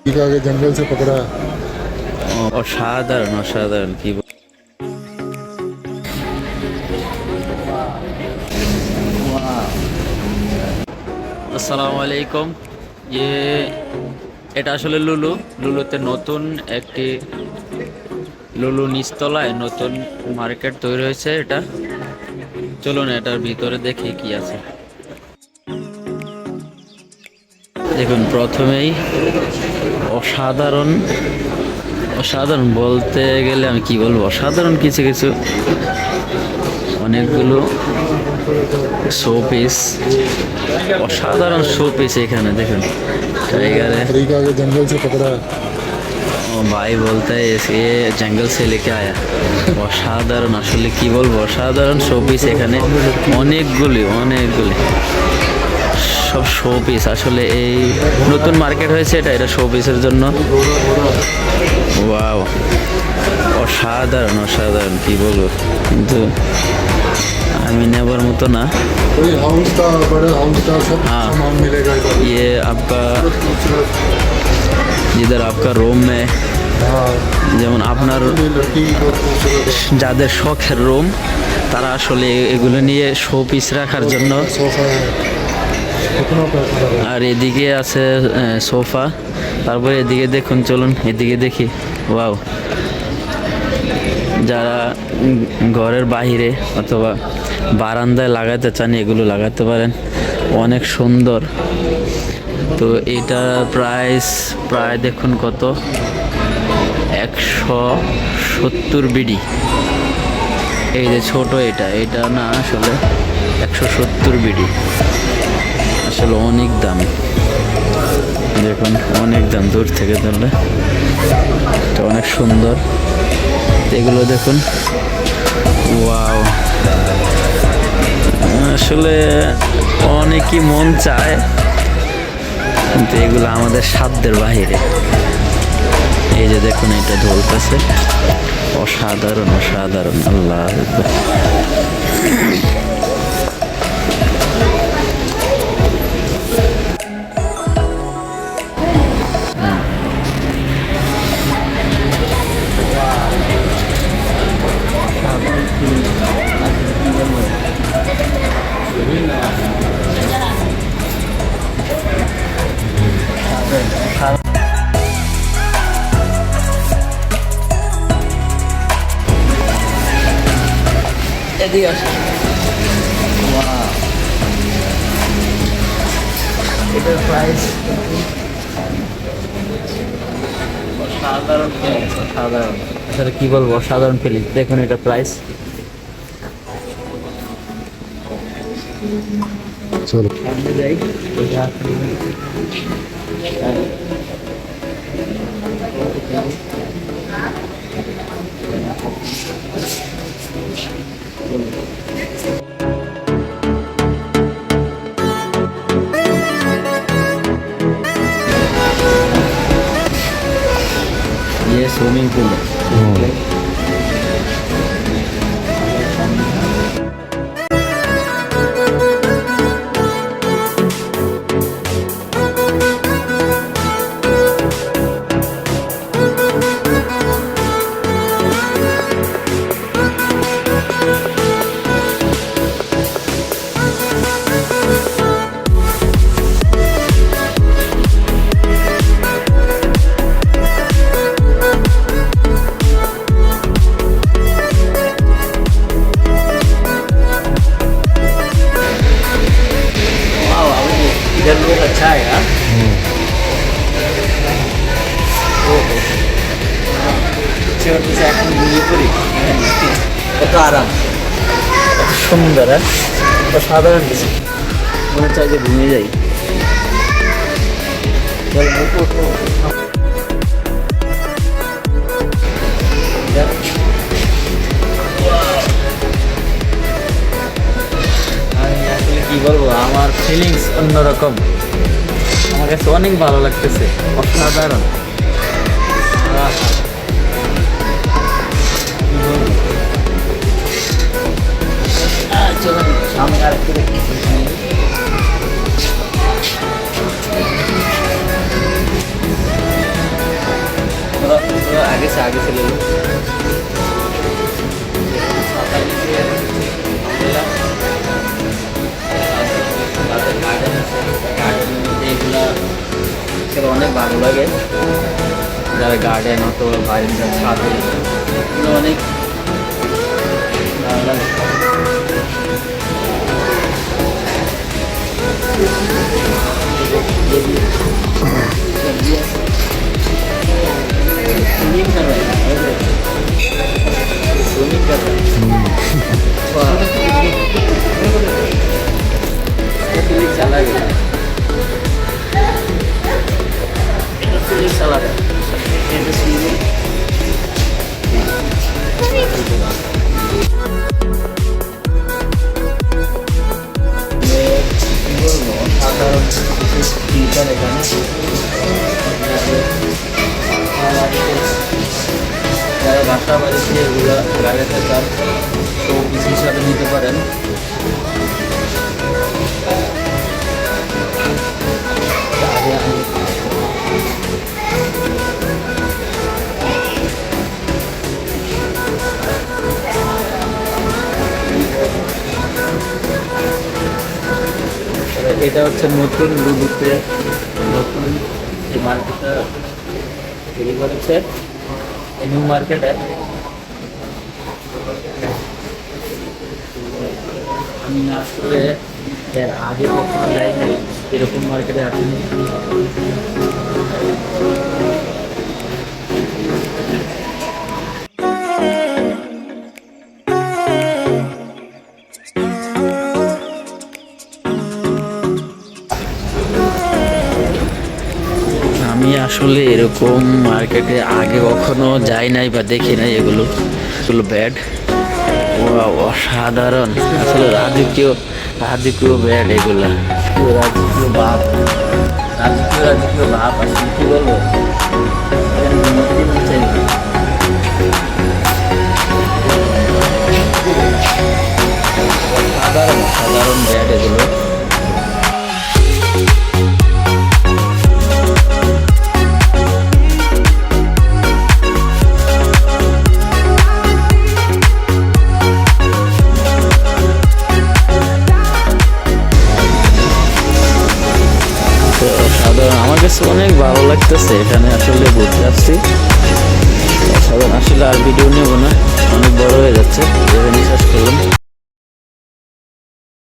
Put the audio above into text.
आगे जंगल से पकड़ा है। অসাধারণ অসাধারণ কি আসসালামু আলাইকুম। এটা আসলে লুলুতে নতুন একটি লুলু নিচতলায় নতুন মার্কেট তৈরি হয়েছে। এটা চলুন এটার ভিতরে দেখি কি আছে। দেখুন প্রথমেই অসাধারণ অসাধারণ বলতে গেলে আমি কি বলবো, অসাধারণ কিছু কিছু অনেকগুলো শোপিস, অসাধারণ শোপিস এখানে দেখুন। টাইগারে अफ्रीका के जंगल से पकड़ा है। ভাই বলতে এ জঙ্গল সে লেকে আয়া। অসাধারণ আসলে কি বলবো, অসাধারণ শোপিস এখানে অনেকগুলি সব শোপিস। আসলে এই নতুন মার্কেট হয়েছে, এটা শোপিসের জন্য। ওয়াও, অসাধারণ অসাধারণ কি বলবো, কিন্তু আমি নেবার মতো না। कोई हाउस का बड़ा हाउस का सब हाँ। सामान मिलेगा इधर। ये आपका खूबसूरत। जिधर आपका रूम में हाँ, যেমন আপনার ये लड़की बहुत खूबसूरत है। যাদের শখের রুম তারা আসলে এগুলো নিয়ে শো পিস রাখার জন্য। सोफा है, कितना पैसा लगा? আর এদিকে আছে সোফা। তারপরে এদিকে দেখুন, চলুন এদিকে দেখি। ওয়াও, যারা ঘরের বাইরে অথবা বারান্দায় লাগাতে চান এগুলো লাগাতে পারেন, অনেক সুন্দর। তো এটা প্রায় দেখুন কত, 170 বিডি। এই যে ছোট এটা না, আসলে 170 বিডি। আসলে অনেক দাম, দেখুন অনেক দাম। দূর থেকে ধরলে এটা অনেক সুন্দর। এগুলো দেখুন, ওয়াও, আসলে অনেকই মন চায়, কিন্তু এগুলো আমাদের সাধ্যের বাহিরে। এই যে দেখুন এটা ঢলতেছে, অসাধারণ অসাধারণ। আল্লাহ আকবার। এদিকে আসো। ওয়াও, এটার প্রাইস অসাধারণ, অসাধারণ। আসলে কি বলবো, অসাধারণ ফিলিং। দেখুন এটা প্রাইস। चलो সামনে যাই। ये स्विमिंग पूल है। इधर लोग अच्छा है यार। কত আরাম, কত সুন্দর, অসাধারণ কিছু। মনে চাই যে ঘুমিয়ে যাই। আমি আসলে কি বলবো, আমার ফিলিংস অন্যরকম। আমার কাছে অনেক ভালো লাগতেছে, অসাধারণ। চলুন সামনে আরেকটু দেখি। গেছে, আগে ছিল গার্ডেন আছে, গার্ডেনের মধ্যে এগুলা অনেক ভালো লাগে, যারা গার্ডেন অথবা বাড়ির ছাদে এগুলো অনেক ভালো লাগে। সাধারণ ফিল্টার এখানে যারা বাসা বাড়িতে এগুলো লাগাতে চান শোপিস হিসাবে নিতে পারেন। এটা হচ্ছে নতুন লুলুতে নতুন যে মার্কেটটা তৈরি করেছে, নিউ মার্কেটে। আমি আসলে এর আগে কখনো যাইনি, এরকম মার্কেটে আসিনি। আমি আসলে এরকম মার্কেটে আগে কখনো যাই নাই বা দেখি নাই। এগুলো ব্যাড, অসাধারণ, আসলে রাজকীয় ব্যাড এগুলা, রাজকীয় ভাব, রাজকীয় ভাব আসলে কি বলবো। সাধারণ ব্যাড এগুলো। আমার কাছে অনেক ভালো লাগতেছে এখানে আসলে ঘুরতে আসছি। সাধারণ আসলে আর ভিডিও নেব না, অনেক বড় হয়ে যাচ্ছে, বিশ্বাস করুন।